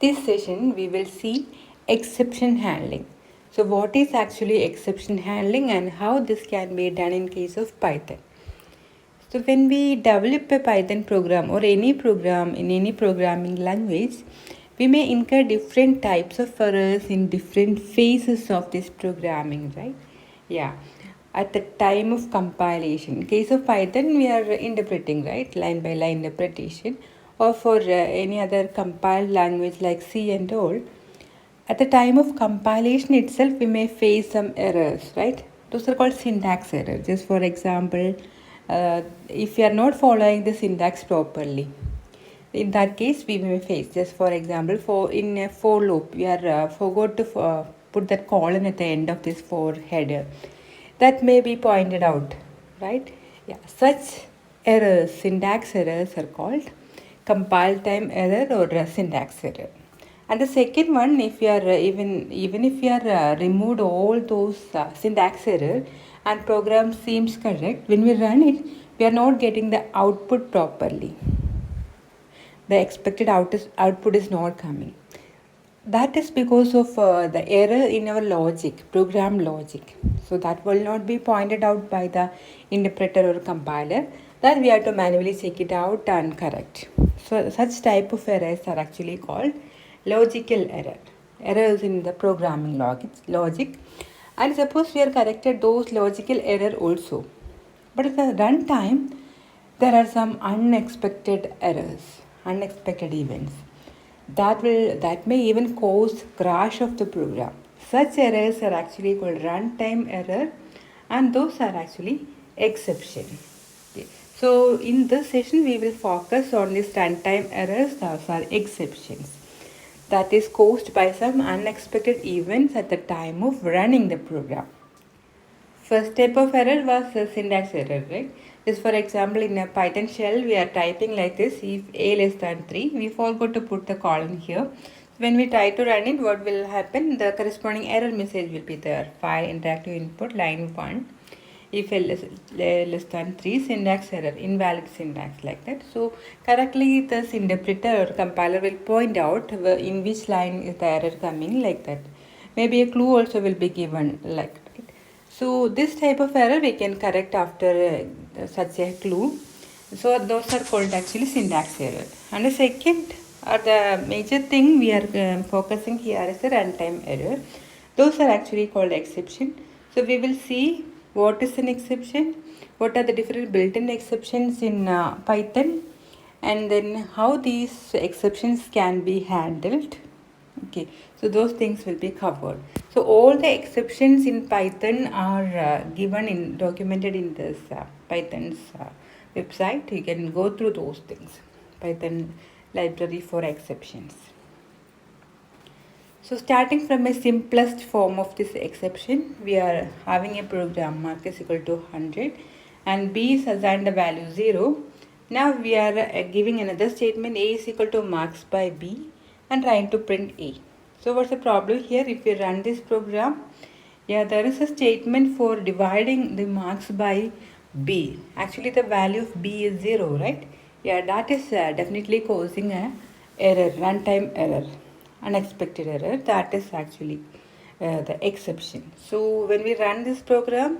This session we will see exception handling. So what is actually exception handling and how this can be done in case of Python. So when we develop a Python program or any program in any programming language, we may incur different types of errors in different phases of this programming, right? Yeah. At the time of compilation. In case of Python, we are interpreting, right? Line by line interpretation. Or for any other compiled language like C and all, at the time of compilation itself, we may face some errors, right? Those are called syntax errors. Just for example, if you are not following the syntax properly, in that case, we may face. Just for example, for in a for loop, we are forgot to put that colon at the end of this for header. That may be pointed out, right? Yeah, such errors, syntax errors are called compile time error or syntax error. And the second one, if you are even if you are removed all those syntax error and program seems correct, when we run it, we are not getting the output properly. The expected output is not coming. That is because of the error in our logic, program logic. So that will not be pointed out by the interpreter or compiler. That we have to manually check it out and correct. So such type of errors are actually called logical error. Errors in the programming logic. And suppose we are corrected those logical error also. But at the runtime, there are some unexpected errors, unexpected events that may even cause crash of the program. Such errors are actually called runtime error, and those are actually exception. Okay. So in this session we will focus on these runtime errors, those are exceptions that is caused by some unexpected events at the time of running the program. First type of error was syntax error, right? Just for example, in a Python shell, we are typing like this: if a less than 3, we forgot to put the colon here. When we try to run it, what will happen? The corresponding error message will be there. File interactive input line 1. If a less than 3, syntax error, invalid syntax, like that. So correctly, this interpreter or compiler will point out in which line is the error coming, like that. Maybe a clue also will be given, like that. So this type of error we can correct after such a clue. So those are called actually syntax error. And the second or the major thing we are focusing here is the runtime error. Those are actually called exception. So we will see what is an exception, what are the different built-in exceptions in Python, and then how these exceptions can be handled. Okay, so those things will be covered. So all the exceptions in Python are documented in this Python's website. You can go through those things. Python library for exceptions. So starting from a simplest form of this exception, we are having a program mark is equal to 100 and b is assigned the value 0. Now we are giving another statement: a is equal to marks by b and trying to print a. So what's the problem here? If we run this program, yeah, there is a statement for dividing the marks by b. Actually the value of b is 0, right? Yeah, that is definitely causing a error, runtime error, unexpected error. That is actually the exception. So when we run this program,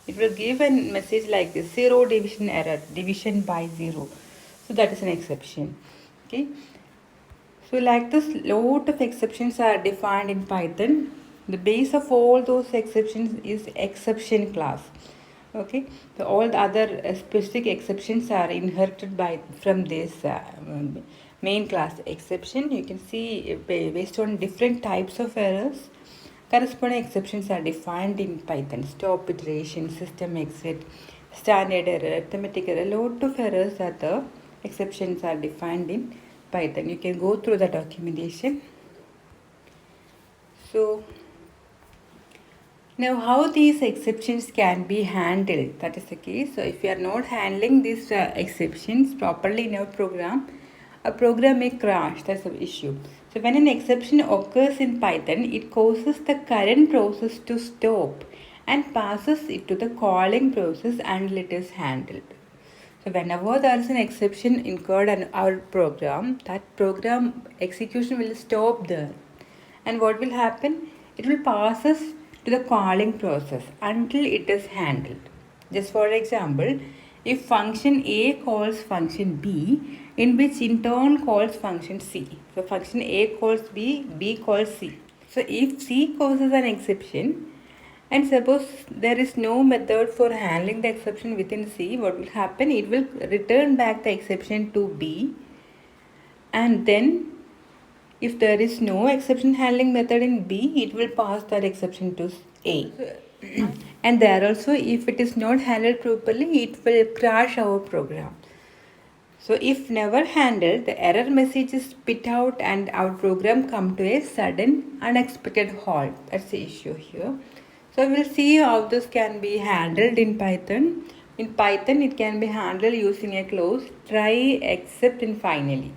it will give a message like this: 0 division error, division by 0. So that is an exception. Okay. So like this, lot of exceptions are defined in Python. The base of all those exceptions is exception class. Okay, so all the other specific exceptions are inherited from this main class exception. You can see based on different types of errors, corresponding exceptions are defined in Python. Stop iteration, system exit, standard error, arithmetic error. A lot of errors are the exceptions are defined in Python. You can go through the documentation. So now how these exceptions can be handled, that is the case. So if you are not handling these exceptions properly in your program, a program may crash. That's the issue. So when an exception occurs in Python, it causes the current process to stop and passes it to the calling process until it is handled. So whenever there is an exception incurred in our program, that program execution will stop there. And what will happen? It will pass us to the calling process until it is handled. Just for example, if function A calls function B, in which in turn calls function C. So function A calls B, B calls C. So if C causes an exception, and suppose there is no method for handling the exception within C, what will happen? It will return back the exception to B, and then if there is no exception handling method in B, it will pass that exception to A. And there also, if it is not handled properly, it will crash our program. So if never handled, the error message is spit out and our program come to a sudden unexpected halt. That's the issue here. So we'll see how this can be handled in Python. In Python, it can be handled using a clause try, except, and finally.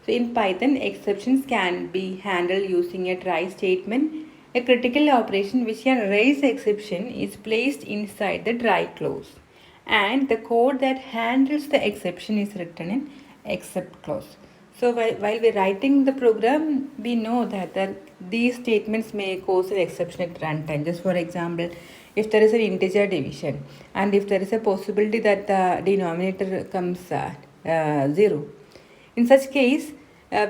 So in Python, exceptions can be handled using a try statement. A critical operation which can raise exception is placed inside the try clause, and the code that handles the exception is written in except clause. So while we're writing the program, we know that these statements may cause an exception at runtime. Just for example, if there is an integer division and if there is a possibility that the denominator comes 0, in such case,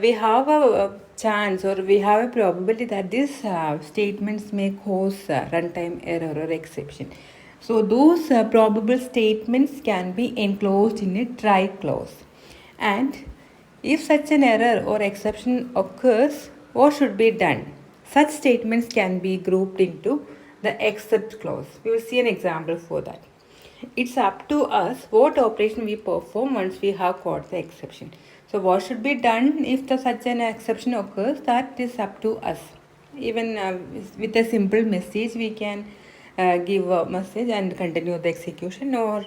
we have a chance or we have a probability that these statements may cause runtime error or exception. So those probable statements can be enclosed in a try clause. And if such an error or exception occurs, what should be done? Such statements can be grouped into the except clause. We will see an example for that. It's up to us what operation we perform once we have caught the exception. So what should be done if such an exception occurs? That is up to us. Even with a simple message, we can give a message and continue the execution, or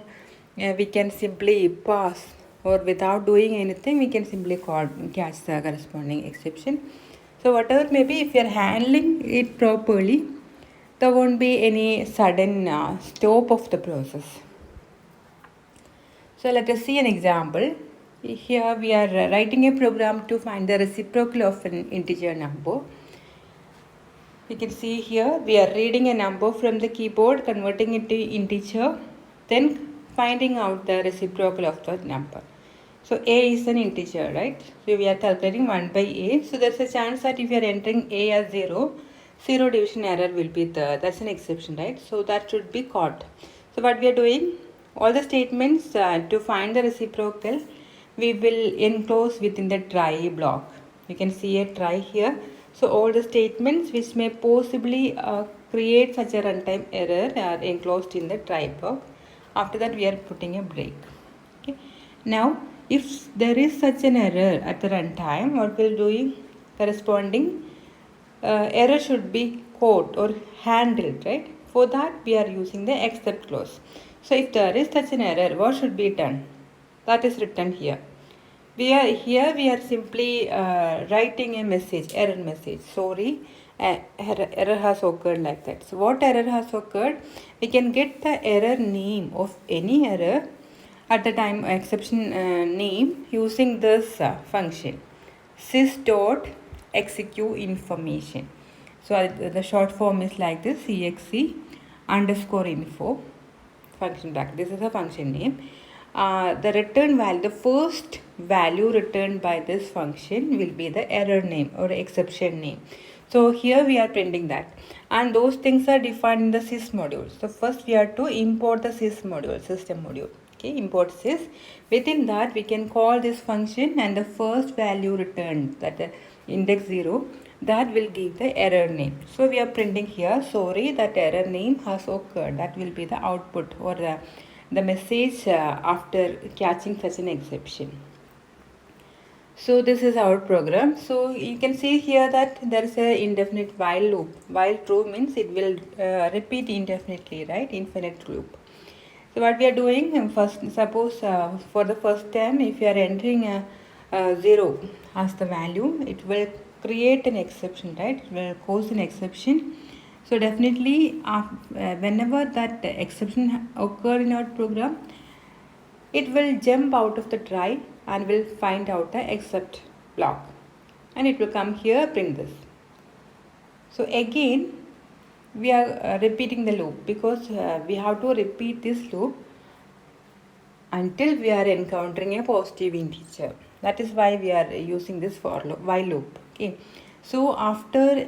we can simply pass, or without doing anything, we can simply catch the corresponding exception. So whatever may be, if you are handling it properly, there won't be any sudden stop of the process. So let us see an example. Here we are writing a program to find the reciprocal of an integer number. You can see here we are reading a number from the keyboard, converting it to integer, then finding out the reciprocal of the number. So a is an integer, right? So we are calculating 1 by a. So there's a chance that if you are entering a as 0, zero division error will be there. That's an exception, right? So that should be caught. So what we are doing, all the statements to find the reciprocal, we will enclose within the try block. You can see a try here. So all the statements which may possibly create such a runtime error are enclosed in the try block. After that, we are putting a break. Okay. Now, if there is such an error at the runtime, what we'll doing, corresponding error should be caught or handled, right? For that, we are using the except clause. So if there is such an error, what should be done? That is written here. We are simply writing a message, error message. Sorry, error has occurred, like that. So what error has occurred? We can get the error name of any error at the time exception name using this function, sys.execute information. So the short form is like this, CXE underscore info function back. This is a function name. The return value, the first value returned by this function will be the error name or exception name. So here we are printing that, and those things are defined in the sys module. So first we are to import the sys module, system module. Okay, import sys. Within that we can call this function, and the first value returned, that the index 0, that will give the error name. So we are printing here, sorry, that error name has occurred. That will be the output or the message after catching such an exception. So this is our program. So you can see here that there is a indefinite while loop. While true means it will repeat indefinitely, right? Infinite loop. So what we are doing, first, suppose for the first time, if you are entering 0 as the value, it will create an exception, right? It will cause an exception. So definitely whenever that exception occur in our program, it will jump out of the try and will find out the except block, and it will come here, print this. So again we are repeating the loop, because we have to repeat this loop until we are encountering a positive integer. That is why we are using this for while loop. Okay, so after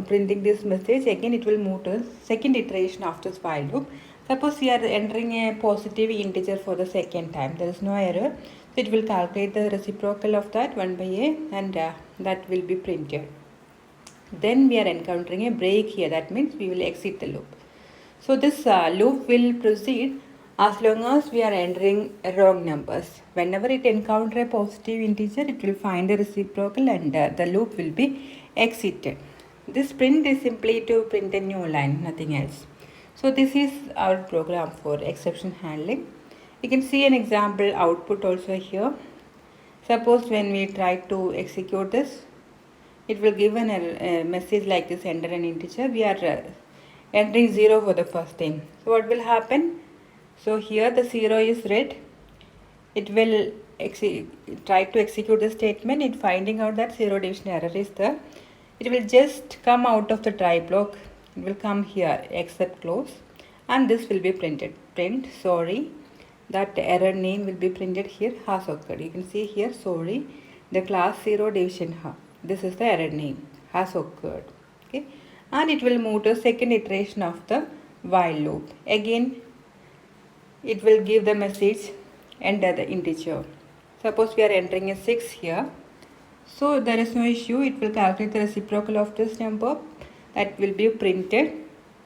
printing this message, again it will move to second iteration after this while loop. Suppose we are entering a positive integer for the second time, there is no error, so it will calculate the reciprocal of that 1 by a, and that will be printed. Then we are encountering a break here, that means we will exit the loop. So this loop will proceed as long as we are entering wrong numbers. Whenever it encounters a positive integer, it will find the reciprocal, and the loop will be exited. This print is simply to print a new line, nothing else. So this is our program for exception handling. You can see an example output also here. Suppose when we try to execute this, it will give a message like this: enter an integer. We are entering 0 for the first time. So what will happen? So here the 0 is read. It will try to execute the statement. It finding out that 0 division error is there. It will just come out of the try block. It will come here, except close, and this will be printed. Print sorry. That error name will be printed here, has occurred. You can see here, sorry, the class 0 division ha. This is the error name, has occurred. Okay, and it will move to second iteration of the while loop. Again it will give the message, enter the integer. Suppose we are entering a 6 here, so there is no issue. It will calculate the reciprocal of this number, that will be printed.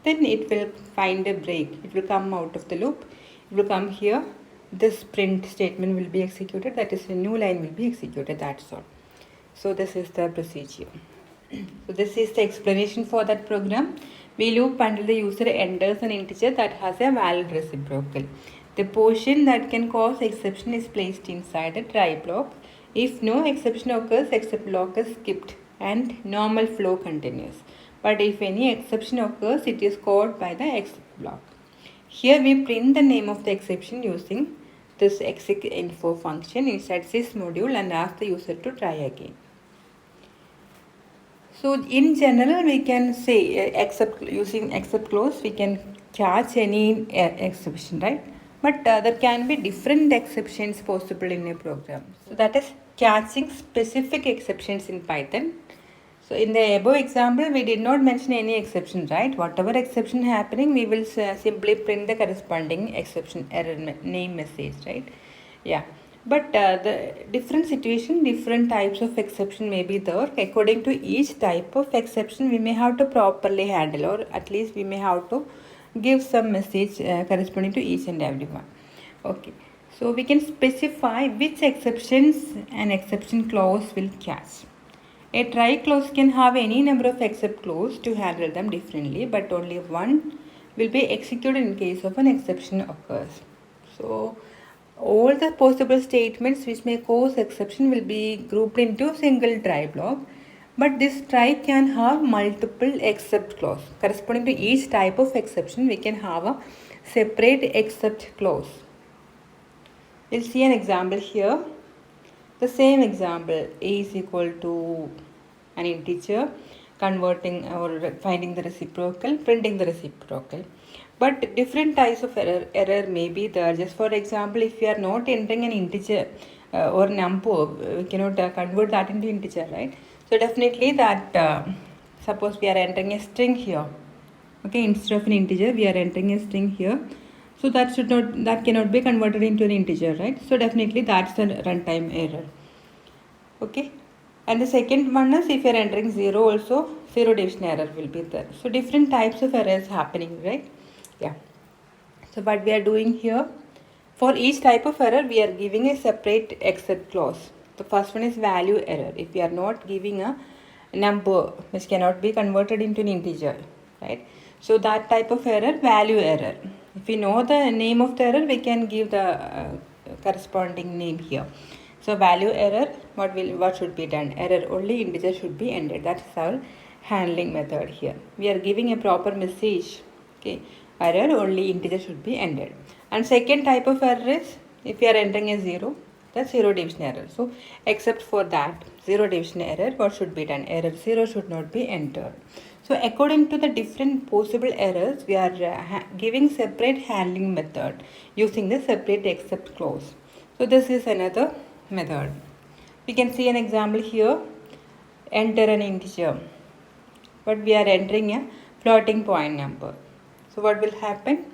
Then it will find a break. It will come out of the loop. It will come here. This print statement will be executed. That is, a new line will be executed. That's all. So this is the procedure. So this is the explanation for that program. We loop until the user enters an integer that has a valid reciprocal. The portion that can cause exception is placed inside the try block. If no exception occurs, except block is skipped and normal flow continues. But if any exception occurs, it is called by the except block. Here we print the name of the exception using this exec info function inside this module and ask the user to try again. So in general, we can say using except clause, we can catch any exception, right? But there can be different exceptions possible in a program. So that is catching specific exceptions in Python. So in the above example, we did not mention any exception, right? Whatever exception happening, we will simply print the corresponding exception error name message, right? Yeah. But the different situation, different types of exception may be there. According to each type of exception, we may have to properly handle, or at least we may have to give some message corresponding to each and every one. Okay. So we can specify which exceptions an exception clause will catch. A try clause can have any number of except clause to handle them differently, but only one will be executed in case of an exception occurs. So all the possible statements which may cause exception will be grouped into a single try block, but this try can have multiple except clause. Corresponding to each type of exception, we can have a separate except clause. We'll see an example here. The same example, a is equal to an integer, converting or finding the reciprocal, printing the reciprocal. But different types of error may be there. Just for example, if we are not entering an integer or number, we cannot convert that into integer, right? So definitely that, suppose we are entering a string here. Okay, instead of an integer, we are entering a string here. So that cannot be converted into an integer, right? So definitely that's a runtime error. Okay. And the second one is, if you are entering 0 also, 0 division error will be there. So different types of errors happening, right? Yeah. So what we are doing here, for each type of error, we are giving a separate except clause. The first one is value error. If we are not giving a number which cannot be converted into an integer, right? So that type of error, value error. If we know the name of the error, we can give the corresponding name here. So value error, what should be done? Error only integer should be ended. That is our handling method here. We are giving a proper message. Okay, error only integer should be ended. And second type of error is If we are entering a 0, that's 0 division error. So except for that 0 division error, what should be done? Error 0 should not be entered. So according to the different possible errors, we are giving separate handling method using the separate except clause. So this is another method. We can see an example here. Enter an integer, but we are entering a floating point number. So what will happen?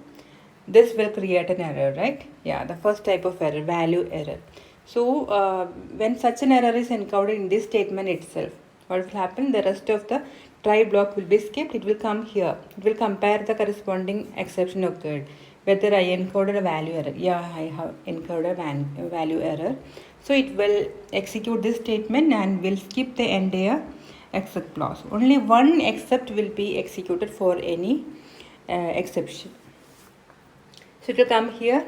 This will create an error, right? Yeah, the first type of error, value error. So when such an error is encountered in this statement itself, what will happen? The rest of the try block will be skipped. It will come here. It will compare the corresponding exception occurred. Whether I encoded a value error. Yeah, I have encoded a value error. So it will execute this statement and will skip the entire except clause. Only one except will be executed for any exception. So it will come here,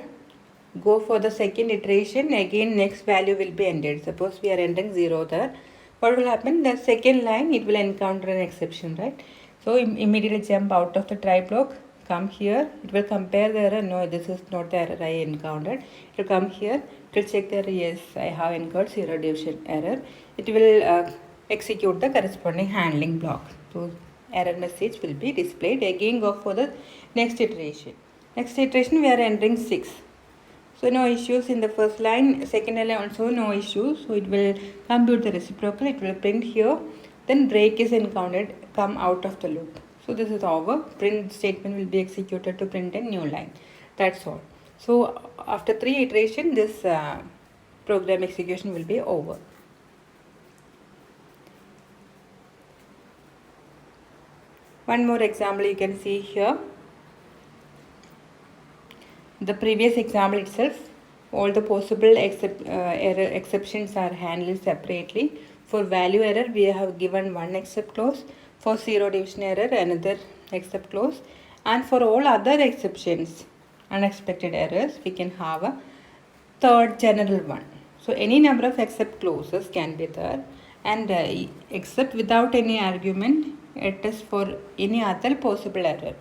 go for the second iteration, again next value will be entered. Suppose we are entering 0 there. What will happen? The second line, it will encounter an exception, right? So immediately jump out of the try block, come here, it will compare the error. No, this is not the error I encountered. It will come here, it will check the error. Yes, I have encountered 0 division error. It will execute the corresponding handling block. So error message will be displayed. Again go for the next iteration. Next iteration we are entering 6. So no issues in the first line, second line also no issues. So it will compute the reciprocal, it will print here, then break is encountered, come out of the loop. So this is over. Print statement will be executed to print a new line. That's all. So after 3 iteration, this program execution will be over. One more example you can see here. The previous example itself, all the possible error exceptions are handled separately. For value error, we have given one except clause. For 0 division error, another except clause. And for all other exceptions, unexpected errors, we can have a third general one. So any number of except clauses can be there, and except without any argument, it is for any other possible error.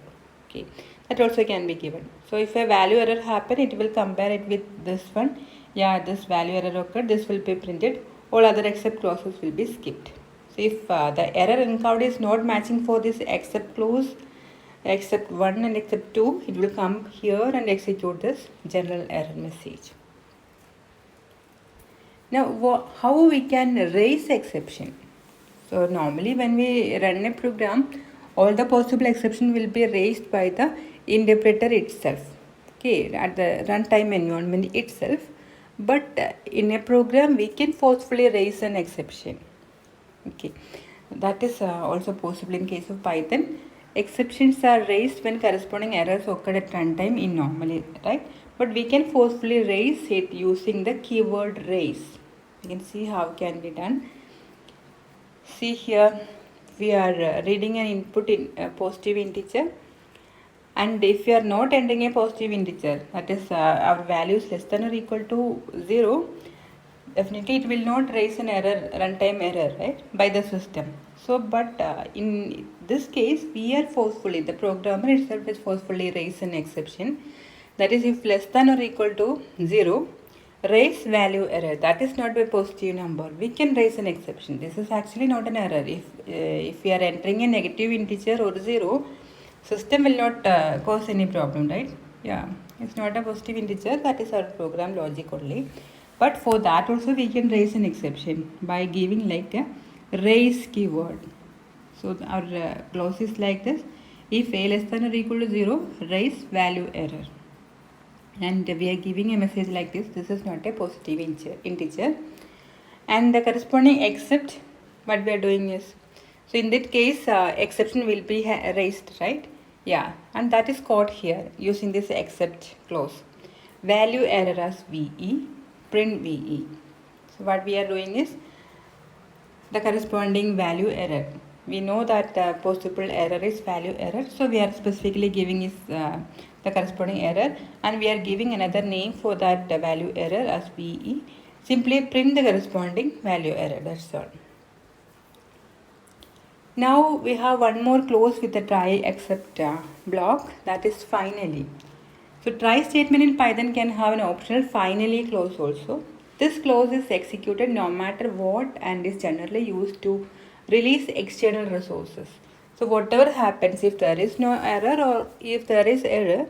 Okay, that also can be given. So if a value error happen, it will compare it with this one. Yeah, this value error occurred, this will be printed. All other except clauses will be skipped. So if the error encountered is not matching for this except clause, except 1 and except 2, it will come here and execute this general error message. Now how we can raise exception? So normally when we run a program, all the possible exception will be raised by the interpreter itself, okay, at the runtime environment itself. But in a program we can forcefully raise an exception. Okay, that is also possible in case of Python. Exceptions are raised when corresponding errors occur at runtime in normally, right? But we can forcefully raise it using the keyword raise. You can see how it can be done. See here, we are reading an input in a positive integer, and if we are not entering a positive integer, that is our value is less than or equal to 0, definitely it will not raise an error, runtime error, right, by the system. So but in this case, we are forcefully, the programmer itself is forcefully raise an exception, that is if less than or equal to 0, raise value error. That is not a positive number. We can raise an exception. This is actually not an error. If we are entering a negative integer or 0, system will not cause any problem, right? Yeah, it's not a positive integer. That is our program logic only. But for that also we can raise an exception by giving like a raise keyword. So our clause is like this: if a less than or equal to 0, raise value error. And we are giving a message like this: this is not a positive integer, and the corresponding except, what we are doing is, so in that case exception will be raised, right? Yeah, and that is caught here using this except clause. Value error as VE, print VE. So what we are doing is the corresponding value error. We know that possible error is value error, so we are specifically giving is the corresponding error, and we are giving another name for that value error as VE. Simply print the corresponding value error, that's all. Now we have one more clause with the try except block, that is finally. So try statement in Python can have an optional finally clause also. This clause is executed no matter what and is generally used to release external resources. So whatever happens, if there is no error or if there is error,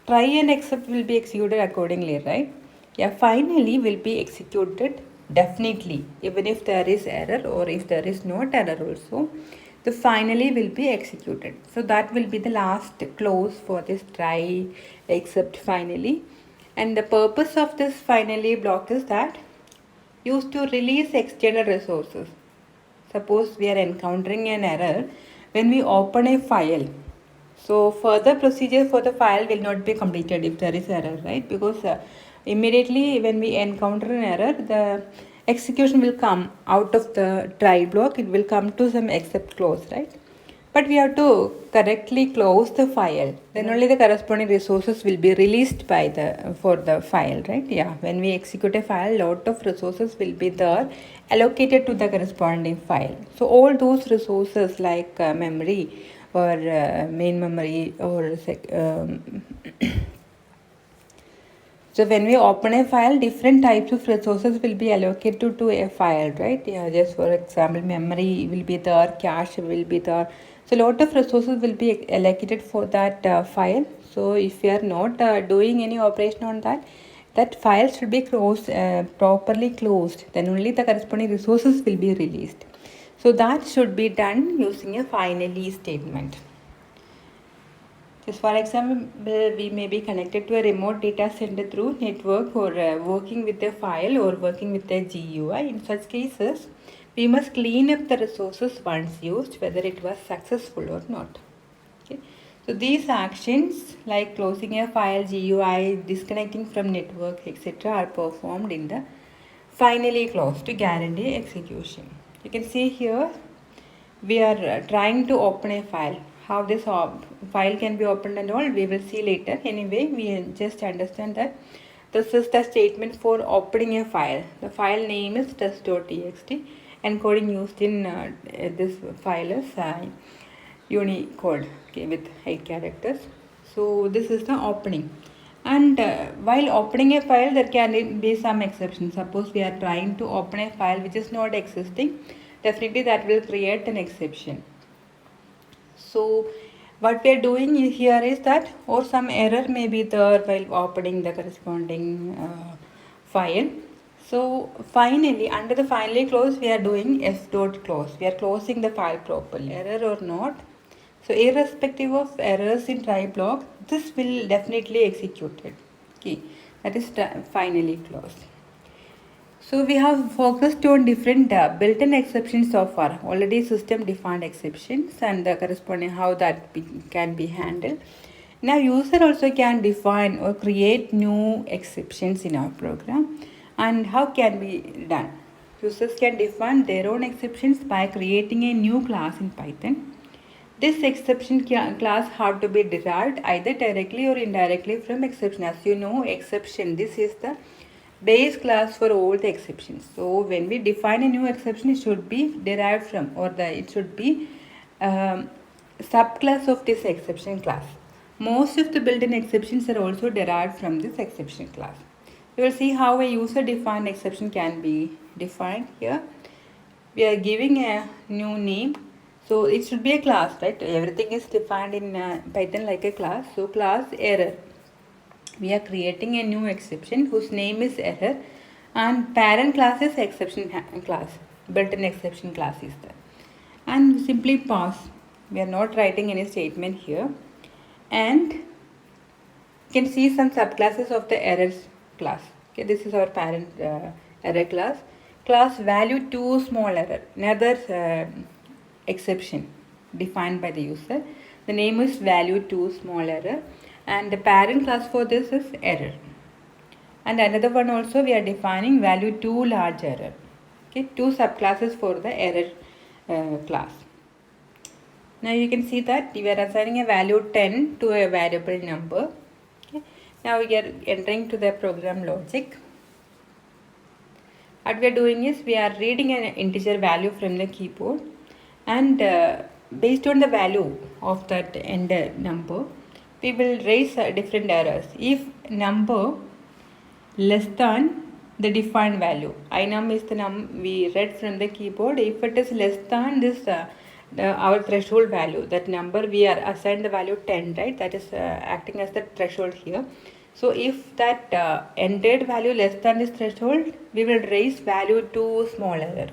try and except will be executed accordingly, right? Yeah, finally will be executed definitely even if there is error or if there is not error also, the finally will be executed. So that will be the last clause for this try except finally. And the purpose of this finally block is that used to release external resources. Suppose we are encountering an error when we open a file. So further procedure for the file will not be completed if there is error, right? Because immediately when we encounter an error, the execution will come out of the try block. It will come to some except clause, right? But we have to correctly close the file. Then only the corresponding resources will be released by the for the file, right? Yeah. When we execute a file, lot of resources will be there allocated to the corresponding file. So all those resources like memory or main memory or so when we open a file, different types of resources will be allocated to a file, right? Yeah, just for example, memory will be there, cache will be there. So a lot of resources will be allocated for that file. So if you are not doing any operation on that, that file should be closed, properly closed. Then only the corresponding resources will be released. So that should be done using a finally statement. Just for example, we may be connected to a remote data center through network or working with a file or working with a GUI. In such cases, we must clean up the resources once used, whether it was successful or not. Okay. So these actions like closing a file, GUI, disconnecting from network, etc. are performed in the finally clause to guarantee execution. You can see here we are trying to open a file. How this file can be opened and all we will see later. Anyway, we just understand that this is the statement for opening a file. The file name is test.txt and coding used in this file is Unicode, okay, with 8 characters. So this is the opening. And while opening a file, there can be some exceptions. Suppose we are trying to open a file which is not existing, definitely that will create an exception. So what we are doing here is that or some error may be there while opening the corresponding file. So finally, under the finally clause, we are doing f dot close. We are closing the file properly, error or not. So irrespective of errors in try block, this will definitely executed. Okay, that is finally close. So we have focused on different built-in exceptions so far. Already system defined exceptions and the corresponding how that can be handled. Now user also can define or create new exceptions in our program. And how can be done? Users can define their own exceptions by creating a new class in Python. This exception class have to be derived either directly or indirectly from exception. As you know, exception, this is the base class for all the exceptions. So when we define a new exception, it should be derived from or it should be subclass of this exception class. Most of the built-in exceptions are also derived from this exception class. We will see how a user-defined exception can be defined here. We are giving a new name. So it should be a class, right? Everything is defined in Python like a class. So class error. We are creating a new exception whose name is error and parent class is exception class. Built-in exception class is there. And simply pass. We are not writing any statement here. And you can see some subclasses of the errors class. Okay, this is our parent error class. Class value too small error. Another exception defined by the user. The name is value too small error and the parent class for this is error. And another one also we are defining value too large error. Okay, two subclasses for the error class. Now you can see that we are assigning a value 10 to a variable number. Okay. Now we are entering to the program logic. What we are doing is we are reading an integer value from the keyboard and based on the value of that end number, we will raise different errors. If number less than the defined value, inum is the we read from the keyboard. If it is less than this our threshold value, that number we are assigned the value 10, right? That is acting as the threshold here. So if that entered value less than this threshold, we will raise value to small error.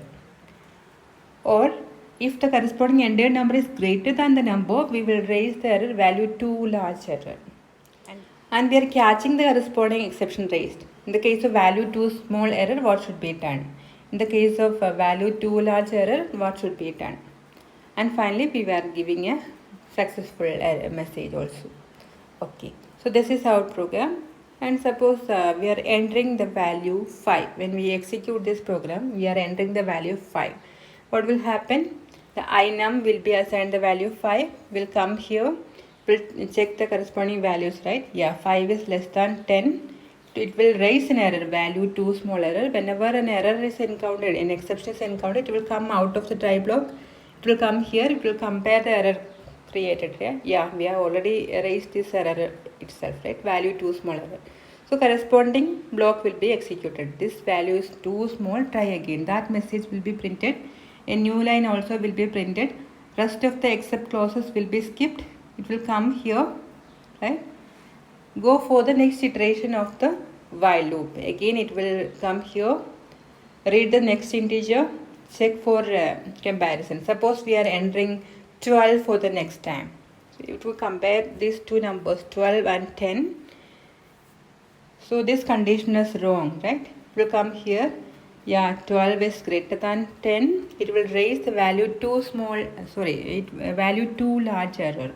Or if the corresponding entered number is greater than the number, we will raise the error value to large error. And we are catching the corresponding exception raised. In the case of value too small error, what should be done? In the case of value too large error, what should be done? And finally, we were giving a successful error message also. Okay, so this is our program. And suppose we are entering the value 5. When we execute this program, we are entering the value 5. What will happen? The inum will be assigned the value 5, will come here, will check the corresponding values, right? Yeah, 5 is less than 10. It will raise an error, value too small error. Whenever an error is encountered, an exception is encountered, it will come out of the try block. It will come here, it will compare the error created here. Yeah, we have already erased this error itself, right? Value too small error. So corresponding block will be executed. This value is too small, try again. That message will be printed. A new line also will be printed. Rest of the except clauses will be skipped. It will come here, right? Go for the next iteration of the while loop. Again it will come here. Read the next integer. Check for comparison. Suppose we are entering 12 for the next time. So it will compare these two numbers 12 and 10. So this condition is wrong, right? It will come here. Yeah, 12 is greater than 10. It will raise the value too small, value too large error.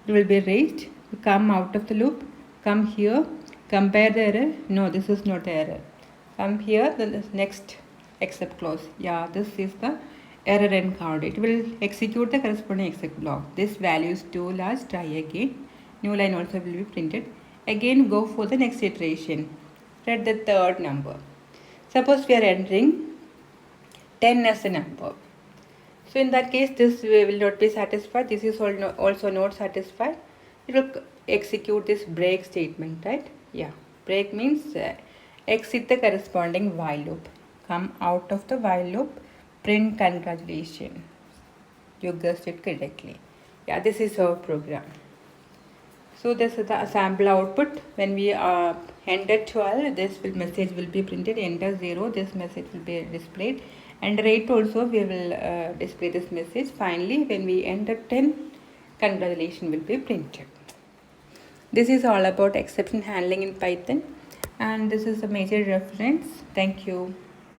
It will be raised, come out of the loop, come here, compare the error. No, this is not the error. Come here, the next except clause. Yeah, this is the error encountered. It will execute the corresponding except block. This value is too large, try again. New line also will be printed. Again, go for the next iteration. Read the third number. Suppose we are entering 10 as a number. So in that case, this will not be satisfied. This is also not satisfied. It will execute this break statement, right? Yeah, break means exit the corresponding while loop. Come out of the while loop, print congratulations. You guessed it correctly. Yeah, this is our program. So this is the sample output. When we enter 12, this message will be printed. Enter 0, this message will be displayed. Enter 8 also, we will display this message. Finally, when we enter 10, congratulations will be printed. This is all about exception handling in Python. And this is a major reference. Thank you.